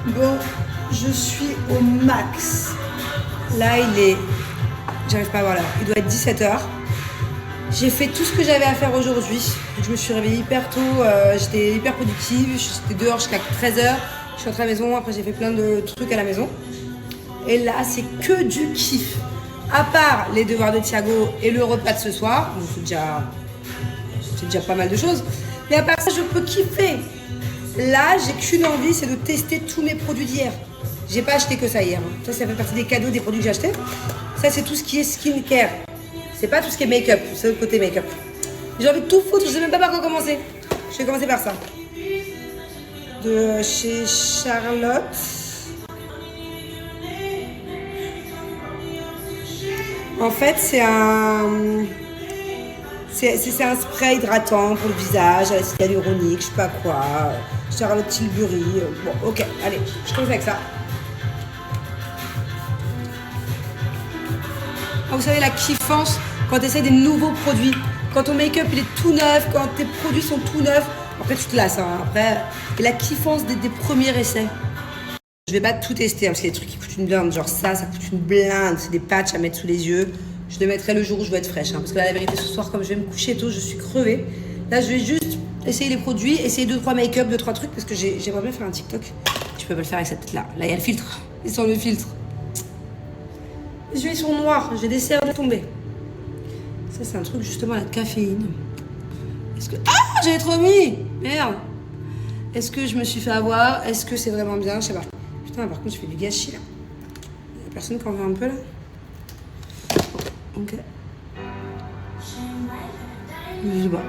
Bon, je suis au max. Là, il est... J'arrive pas à voir l'heure. Il doit être 17h. J'ai fait tout ce que j'avais à faire aujourd'hui. Je me suis réveillée hyper tôt. J'étais hyper productive. J'étais dehors jusqu'à 13h. Je suis rentrée à la maison. Après, j'ai fait plein de trucs à la maison. Et là, c'est que du kiff. À part les devoirs de Thiago et le repas de ce soir. Donc, c'est déjà pas mal de choses. Mais à part ça, je peux kiffer. Là, j'ai qu'une envie, c'est de tester tous mes produits d'hier. J'ai pas acheté que ça hier. Ça fait partie des cadeaux des produits que j'ai achetés. Ça, c'est tout ce qui est skincare. C'est pas tout ce qui est make-up, c'est le côté make-up. J'ai envie de tout foutre, je sais même pas par quoi commencer. Je vais commencer par ça. De chez Charlotte. En fait, c'est un spray hydratant pour le visage, à l'acide hyaluronique, je sais pas quoi. Charlotte Tilbury. Bon, ok, allez, je commence avec ça. Vous savez, la kiffance quand tu essaies des nouveaux produits. Quand ton make-up il est tout neuf, quand tes produits sont tout neufs, après tu te lasses. Hein, après, et la kiffance des premiers essais. Je vais pas tout tester, hein, parce qu'il y a des trucs qui coûtent une blinde. Genre ça coûte une blinde. C'est des patchs à mettre sous les yeux. Je le mettrai le jour où je veux être fraîche. Hein, parce que là, la vérité, ce soir, comme je vais me coucher tôt, je suis crevée. Là, je vais juste essayer les produits, essayer 2-3 make-up, 2-3 trucs, parce que j'aimerais bien faire un TikTok. Je peux pas le faire avec cette tête-là. Là, il y a le filtre. Ils sont le filtre. Les yeux, ils sont noirs. J'ai des cernes de tomber. Ça, c'est un truc, justement, la caféine. Est-ce que... Ah, j'avais trop mis. Merde. Est-ce que je me suis fait avoir? Est-ce que c'est vraiment bien? Je sais pas. Putain, par contre, je fais du gâchis, là. Il y a personne qui en veut un peu, là? Ok. Je sais pas.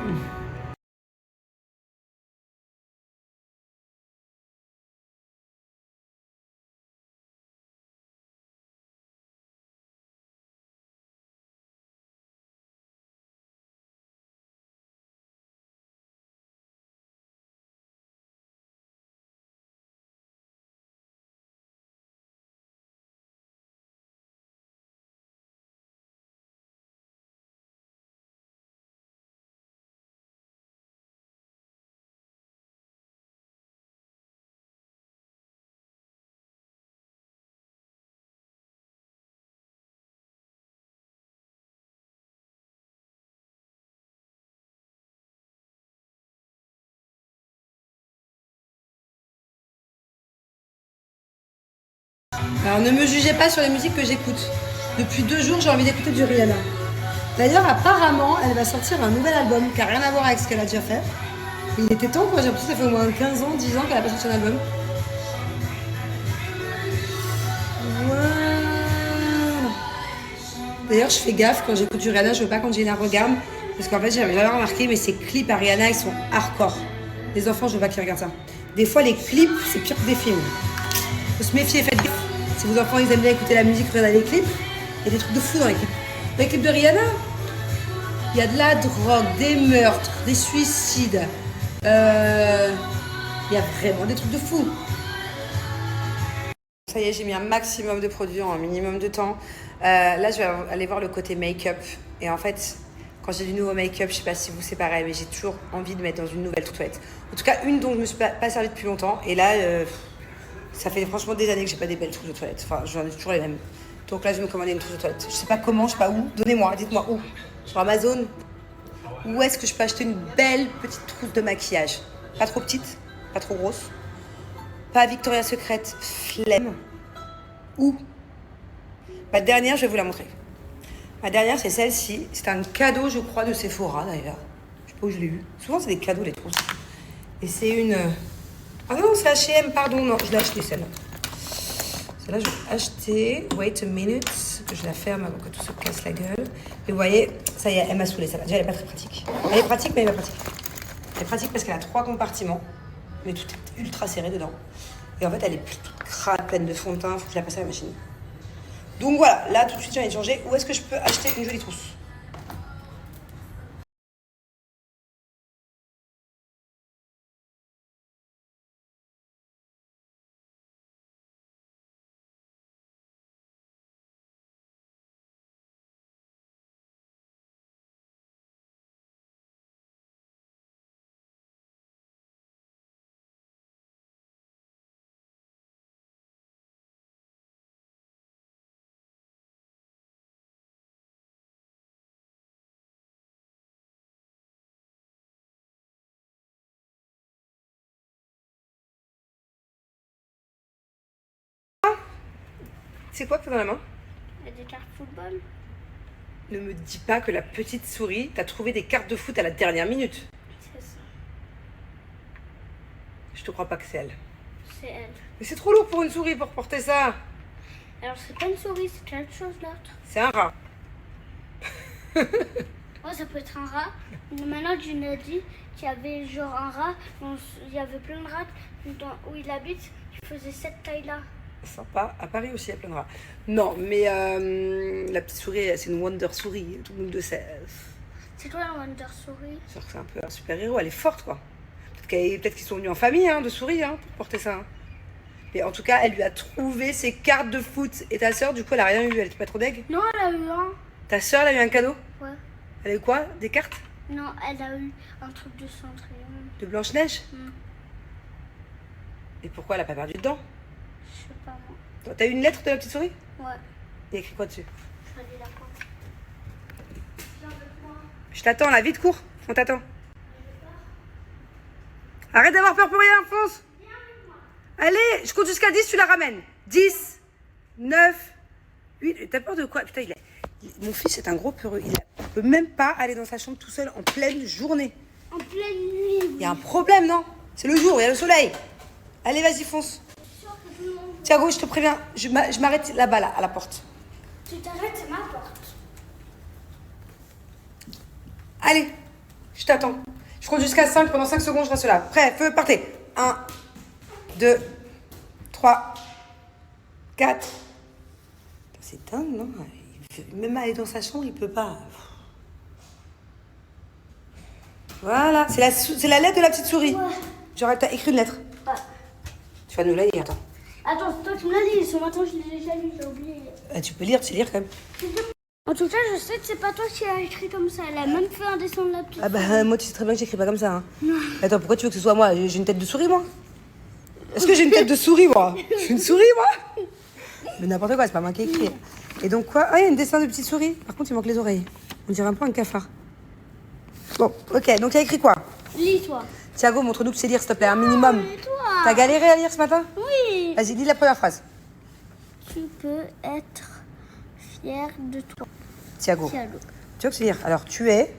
Alors, ne me jugez pas sur les musiques que j'écoute. Depuis 2 jours, j'ai envie d'écouter du Rihanna. D'ailleurs, apparemment, elle va sortir un nouvel album qui n'a rien à voir avec ce qu'elle a déjà fait. Il était temps, quoi. J'ai l'impression que ça fait au moins 15 ans, 10 ans qu'elle a pas sorti un album. Voilà. D'ailleurs, je fais gaffe quand j'écoute du Rihanna, je veux pas quand Gina regarde. Parce qu'en fait, j'avais jamais remarqué, mais ces clips à Rihanna, ils sont hardcore. Les enfants, je veux pas qu'ils regardent ça. Des fois, les clips, c'est pire que des films. Faut se méfier, faites gaffe. Si vos enfants, ils aiment bien écouter la musique, regardez les clips. Il y a des trucs de fou dans les clips. Dans les clips de Rihanna, il y a de la drogue, des meurtres, des suicides. Il y a vraiment des trucs de fou. Ça y est, j'ai mis un maximum de produits en un minimum de temps. Là, je vais aller voir le côté make-up. Et en fait, quand j'ai du nouveau make-up, je sais pas si vous c'est pareil, mais j'ai toujours envie de mettre dans une nouvelle toilette. En tout cas, une dont je me suis pas servi depuis longtemps. Et là, ça fait franchement des années que j'ai pas des belles trousses de toilette. Enfin, j'en ai toujours les mêmes. Donc là, je vais me commander une trousse de toilette. Je sais pas comment, je sais pas où. Donnez-moi, dites-moi où. Sur Amazon. Où est-ce que je peux acheter une belle petite trousse de maquillage? Pas trop petite, pas trop grosse. Pas Victoria's Secret, flemme. Où? Ma dernière, je vais vous la montrer. Ma dernière, c'est celle-ci. C'est un cadeau, je crois, de Sephora d'ailleurs. Je sais pas où je l'ai eu. Souvent, c'est des cadeaux, les trousses. Et c'est une. Ah non, c'est H&M, pardon. Non, je l'ai acheté celle-là. Celle-là, je vais acheter. Wait a minute. Que je la ferme avant que tout se casse la gueule. Et vous voyez, ça y est, elle m'a saoulée celle-là. Déjà, elle est pas très pratique. Elle est pratique, mais elle est pas pratique. Elle est pratique parce qu'elle a 3 compartiments. Mais tout est ultra serré dedans. Et en fait, elle est toute crade, pleine de fond de teint. Faut que je la passe à la machine. Donc voilà, là tout de suite j'ai envie de changer. Où est-ce que je peux acheter une jolie trousse? C'est quoi que t'as dans la main? Il y a des cartes football. Ne me dis pas que la petite souris t'a trouvé des cartes de foot à la dernière minute. C'est ça. Je te crois pas que c'est elle. C'est elle. Mais c'est trop lourd pour une souris pour porter ça. Alors c'est pas une souris, c'est quelque chose d'autre. C'est un rat. Oh, ça peut être un rat. Maintenant, tu nous as dit qu'il y avait genre un rat. Il y avait plein de rats où il habite. Il faisait cette taille-là. Sympa. À Paris aussi, il y a plein de rats. Non, mais la petite souris, c'est une Wonder souris. Tout le monde le sait. C'est quoi un Wonder souris? C'est un peu un super-héros. Elle est forte, quoi. Peut-être qu'ils sont venus en famille de souris pour porter ça. Mais en tout cas, elle lui a trouvé ses cartes de foot. Et ta soeur, du coup, elle a rien eu. Elle était pas trop deg? Non, elle a eu un. Ta soeur, elle a eu un cadeau? Ouais. Elle a eu quoi? Des cartes? Non, elle a eu un truc de Cendrillon. De Blanche-Neige? Mm. Et pourquoi elle a pas perdu dedans? Je sais pas moi. T'as eu une lettre de la petite souris? Ouais. Il y a écrit quoi dessus? Je vais aller la prendre. Viens avec moi. Je t'attends là, vite, cours. On t'attend. Arrête d'avoir peur pour rien, fonce. Viens avec moi. Allez, je compte jusqu'à 10, tu la ramènes. 10, 9, 8. T'as peur de quoi? Putain, mon fils est un gros peureux. Il peut même pas aller dans sa chambre tout seul en pleine journée. En pleine nuit. Il y a un problème, non? C'est le jour, il y a le soleil. Allez, vas-y, fonce. Thiago, je te préviens, je m'arrête là-bas, là, à la porte. Tu t'arrêtes, c'est ma porte. Allez, je t'attends. Je compte jusqu'à 5, pendant 5 secondes, je reste là. Prêt, feu, partez. 1, 2, 3, 4. C'est dingue, non? Même aller dans sa chambre, il peut pas. Voilà, c'est la lettre de la petite souris. Ouais. Genre, t'as écrit une lettre. Ouais. Tu vas nous la lire, attends. Attends, toi tu me l'as dit, ce matin je l'ai déjà lu, j'ai oublié. Tu peux lire, tu sais lire quand même. En tout cas, je sais que c'est pas toi qui as écrit comme ça. Elle a même fait un dessin de la petite. Ah bah moi tu sais très bien que j'écris pas comme ça. Attends, pourquoi tu veux que ce soit moi? J'ai une tête de souris moi? Est-ce que j'ai une tête de souris moi? Je suis une souris moi? Mais n'importe quoi, c'est pas moi qui ai écrit. Et donc quoi? Ah il y a un dessin de petite souris. Par contre il manque les oreilles. On dirait un peu un cafard. Bon, ok, donc il y a écrit quoi? Lis-toi. Thiago, montre-nous que tu sais lire s'il te plaît, un minimum. Et toi? T'as galéré à lire ce matin? Oui. Vas-y, lis la première phrase. Tu peux être fier de toi. Thiago. Thiago. Tu veux que je lire? Alors tu es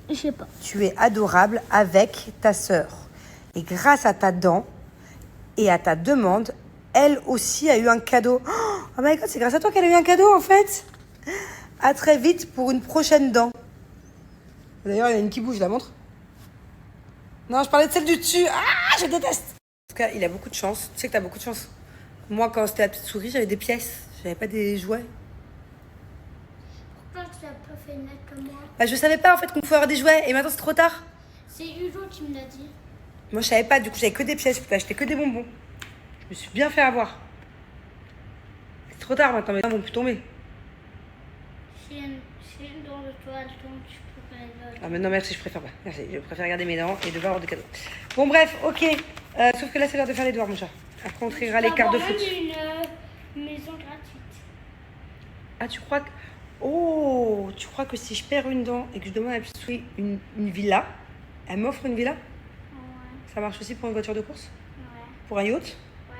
Je sais pas. Tu es adorable avec ta sœur. Et grâce à ta dent et à ta demande, elle aussi a eu un cadeau. Oh my god, c'est grâce à toi qu'elle a eu un cadeau en fait. À très vite pour une prochaine dent. D'ailleurs, il y en a une qui bouge, je la montre. Non, je parlais de celle du dessus. Ah, je déteste. En tout cas, il a beaucoup de chance. Tu sais que t'as beaucoup de chance. Moi, quand c'était la petite souris, j'avais des pièces. J'avais pas des jouets. Pourquoi tu n'as pas fait une lettre comme moi? Bah, je savais pas en fait qu'on pouvait avoir des jouets. Et maintenant, c'est trop tard. C'est Hugo qui me l'a dit. Moi, je savais pas. Du coup, j'avais que des pièces. Je pouvais acheter que des bonbons. Je me suis bien fait avoir. C'est trop tard maintenant. Mes dents vont plus tomber. C'est une dans le toile, donc tu peux pas aller. Ah, mais non, merci, je préfère pas. Merci, je préfère garder mes dents et devoir avoir des cadeaux. Bon, bref, ok. Sauf que là, c'est l'heure de faire les devoirs, mon chat. Après, on triera les cartes de foot. Une maison gratuite. Ah, tu crois que. Oh, tu crois que si je perds une dent et que je demande à la petite souris une villa, elle m'offre une villa? Ouais. Ça marche aussi pour une voiture de course? Ouais. Pour un yacht? Ouais.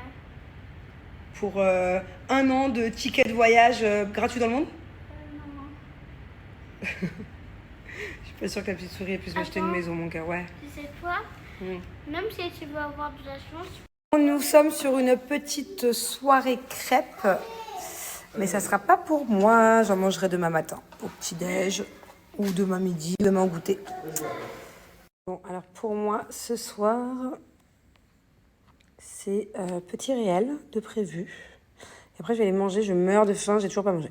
Pour 1 an de ticket de voyage gratuit dans le monde? Non. Je suis pas sûre que la petite souris puisse m'acheter une Attends. maison, mon cœur, ouais. Tu sais quoi? Même si tu veux avoir de la chance. Nous sommes sur une petite soirée crêpes, mais ça sera pas pour moi. J'en mangerai demain matin au petit-déj ou demain midi, demain au goûter. Bon, alors pour moi, ce soir, c'est petit réel de prévu. Et après, je vais aller manger. Je meurs de faim, j'ai toujours pas mangé.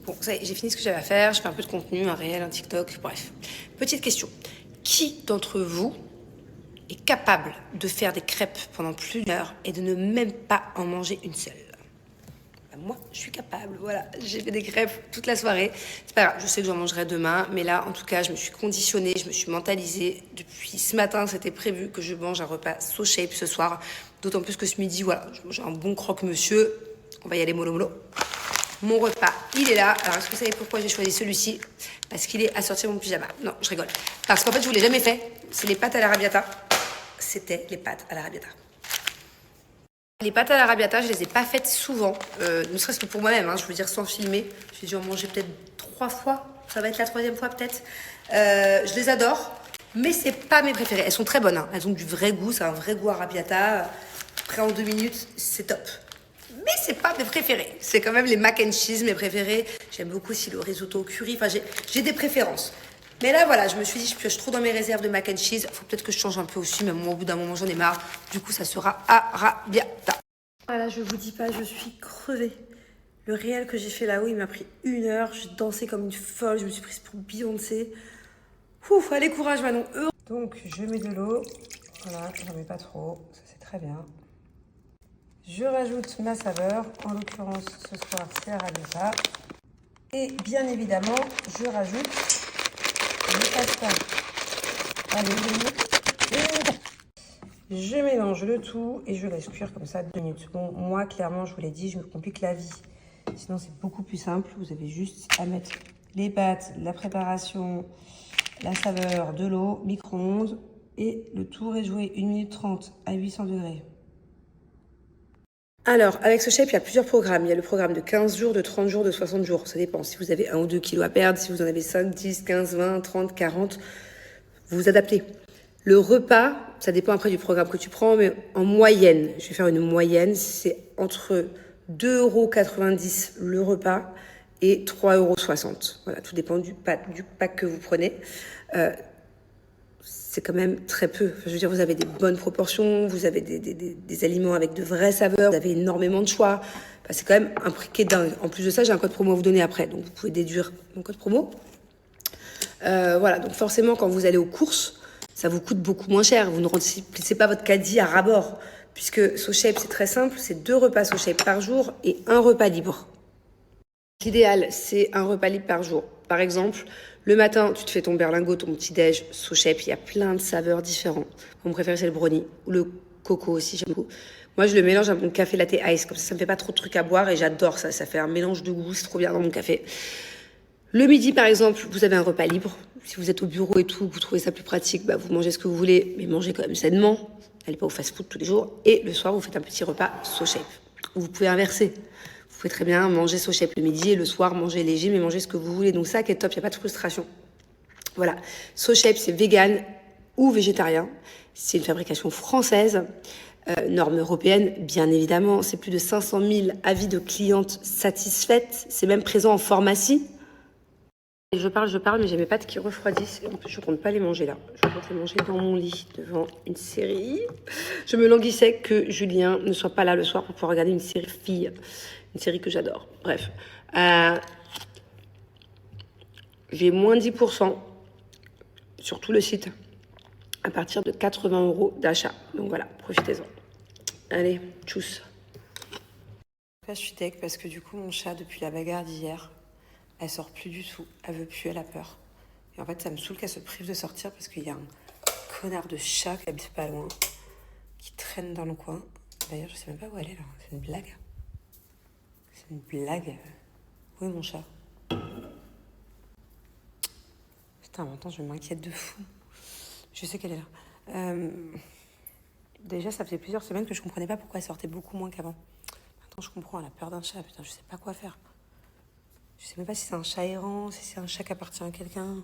Bon, ça y est, j'ai fini ce que j'avais à faire. Je fais un peu de contenu, un réel, un TikTok, bref. Petite question. Qui d'entre vous est capable de faire des crêpes pendant plus d'une heure et de ne même pas en manger une seule? Ben, moi, je suis capable, voilà. J'ai fait des crêpes toute la soirée. C'est pas grave, je sais que j'en mangerai demain, mais là, en tout cas, je me suis conditionnée, je me suis mentalisée. Depuis ce matin, c'était prévu que je mange un repas so shape ce soir. D'autant plus que ce midi, voilà, je mange un bon croque-monsieur. On va y aller mollo mollo. Mon repas, il est là. Alors, est-ce que vous savez pourquoi j'ai choisi celui-ci? Parce qu'il est assorti à mon pyjama. Non, je rigole. Parce qu'en fait, je vous l'ai jamais fait. C'est les pâtes à l'arrabbiata. C'était les pâtes à l'arrabbiata. Les pâtes à l'arrabbiata, je les ai pas faites souvent, ne serait-ce que pour moi-même, hein, je veux dire sans filmer. J'ai dû en manger peut-être 3 fois, ça va être la 3e fois peut-être. Je les adore, mais c'est pas mes préférées. Elles sont très bonnes, hein. Elles ont du vrai goût, c'est un vrai goût arrabbiata. Prêt en 2 minutes, c'est top. Mais c'est pas mes préférés. C'est quand même les mac and cheese, mes préférés. J'aime beaucoup aussi le risotto au curry. Enfin, j'ai des préférences. Mais là, voilà, je me suis dit, je pioche trop dans mes réserves de mac and cheese. Faut peut-être que je change un peu aussi, même moi, au bout d'un moment, j'en ai marre. Du coup, ça sera arrabbiata. Voilà, je vous dis pas, je suis crevée. Le réel que j'ai fait là-haut, il m'a pris 1 heure. J'ai dansé comme une folle. Je me suis prise pour Beyoncé. Ouf, allez, courage, Manon. Donc, je mets de l'eau. Voilà, j'en mets pas trop. Ça, c'est très bien. Je rajoute ma saveur. En l'occurrence, ce soir, c'est arrabbiata. Et bien évidemment, je rajoute le pasta. Allez, je mélange le tout et je laisse cuire comme ça 2 minutes. Bon, moi, clairement, je vous l'ai dit, je me complique la vie. Sinon, c'est beaucoup plus simple. Vous avez juste à mettre les pâtes, la préparation, la saveur, de l'eau, micro-ondes. Et le tout réjouir 1 minute 30 à 800 degrés. Alors, avec ce shape, il y a plusieurs programmes. Il y a le programme de 15 jours, de 30 jours, de 60 jours. Ça dépend. Si vous avez 1 ou 2 kilos à perdre, si vous en avez 5, 10, 15, 20, 30, 40, vous vous adaptez. Le repas, ça dépend après du programme que tu prends, mais en moyenne, je vais faire une moyenne, c'est entre 2,90 € le repas et 3,60 €. Voilà, tout dépend du pack que vous prenez. C'est quand même très peu. Enfin, je veux dire, vous avez des bonnes proportions, vous avez des aliments avec de vraies saveurs, vous avez énormément de choix. Enfin, c'est quand même un prix qui est dingue. En plus de ça, j'ai un code promo à vous donner après, donc vous pouvez déduire mon code promo. Voilà, donc forcément, quand vous allez aux courses, ça vous coûte beaucoup moins cher. Vous ne remplissez pas votre caddie à ras-bord, puisque SoShape, c'est très simple, c'est 2 repas SoShape par jour et 1 repas libre. L'idéal, c'est un repas libre par jour. Par exemple, le matin, tu te fais ton berlingot, ton petit-déj, SoShape, il y a plein de saveurs différents. Mon préféré, c'est le brownie, ou le coco aussi, j'aime beaucoup. Moi, je le mélange à mon café latte ice, comme ça me fait pas trop de trucs à boire et j'adore ça. Ça fait un mélange de goût, c'est trop bien dans mon café. Le midi, par exemple, vous avez un repas libre. Si vous êtes au bureau et tout, vous trouvez ça plus pratique, bah, vous mangez ce que vous voulez, mais mangez quand même sainement. N'allez pas au fast-food tous les jours. Et le soir, vous faites un petit repas SoShape. Vous pouvez inverser. Vous pouvez très bien manger SoShape le midi et le soir, manger léger, mais manger ce que vous voulez. Donc ça qui est top, il n'y a pas de frustration. Voilà. SoShape, c'est vegan ou végétarien. C'est une fabrication française. Normes européennes, bien évidemment. C'est plus de 500 000 avis de clientes satisfaites. C'est même présent en pharmacie. Et je parle, mais j'ai mes pâtes qui refroidissent. En plus, je compte pas les manger là. Je compte les manger dans mon lit, devant une série. Je me languissais que Julien ne soit pas là le soir pour pouvoir regarder une série fille. Une série que j'adore. Bref. J'ai moins 10% sur tout le site à partir de 80 € d'achat. Donc voilà, profitez-en. Allez, tchuss. Là, je suis tech parce que du coup, mon chat, depuis la bagarre d'hier, elle sort plus du tout. Elle veut plus, elle a peur. Et en fait, ça me saoule qu'elle se prive de sortir parce qu'il y a un connard de chat qui habite pas loin, qui traîne dans le coin. D'ailleurs, je sais même pas où elle est là. C'est une blague. C'est une blague. Où est mon chat? Putain, en même temps, je m'inquiète de fou. Je sais qu'elle est là. Déjà, ça faisait plusieurs semaines que je comprenais pas pourquoi elle sortait beaucoup moins qu'avant. Maintenant, je comprends, elle a peur d'un chat. Putain, je sais pas quoi faire. Je sais même pas si c'est un chat errant, si c'est un chat qui appartient à quelqu'un.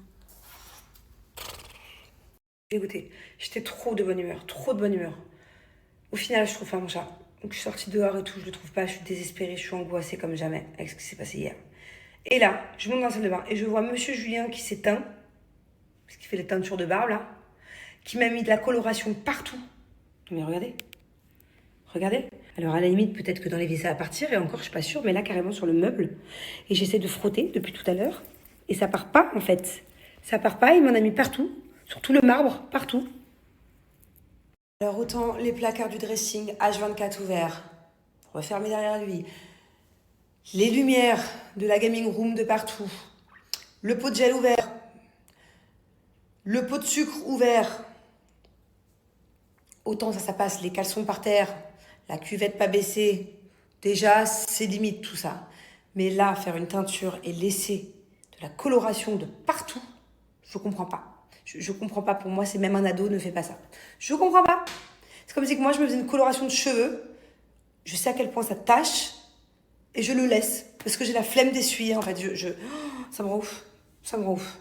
Dégoûtée. J'étais trop de bonne humeur, trop de bonne humeur. Au final, je trouve pas mon chat. Donc, je suis sortie dehors et tout, je le trouve pas. Je suis désespérée, je suis angoissée comme jamais avec ce qui s'est passé hier. Et là, je monte dans la salle de bain et je vois Monsieur Julien qui s'éteint, parce qu'il fait les teintures de barbe là, qui m'a mis de la coloration partout. Mais regardez. Regardez. Alors à la limite, peut-être que dans les vis ça va partir, et encore je suis pas sûre, mais là carrément sur le meuble. Et j'essaie de frotter depuis tout à l'heure. Et ça part pas en fait. Ça part pas, il m'en a mis partout. Sur tout le marbre, partout. Alors autant les placards du dressing H24 ouverts, refermés derrière lui. Les lumières de la gaming room de partout. Le pot de gel ouvert. Le pot de sucre ouvert. Autant ça passe, les caleçons par terre, la cuvette pas baissée. Déjà, c'est limite tout ça. Mais là, faire une teinture et laisser de la coloration de partout, je comprends pas. Je comprends pas. Pour moi, c'est même un ado ne fait pas ça. Je comprends pas. C'est comme si que moi, je me faisais une coloration de cheveux je sais à quel point ça tâche et je le laisse parce que j'ai la flemme d'essuyer en fait. Ça me rend ouf. Ça me rend ouf.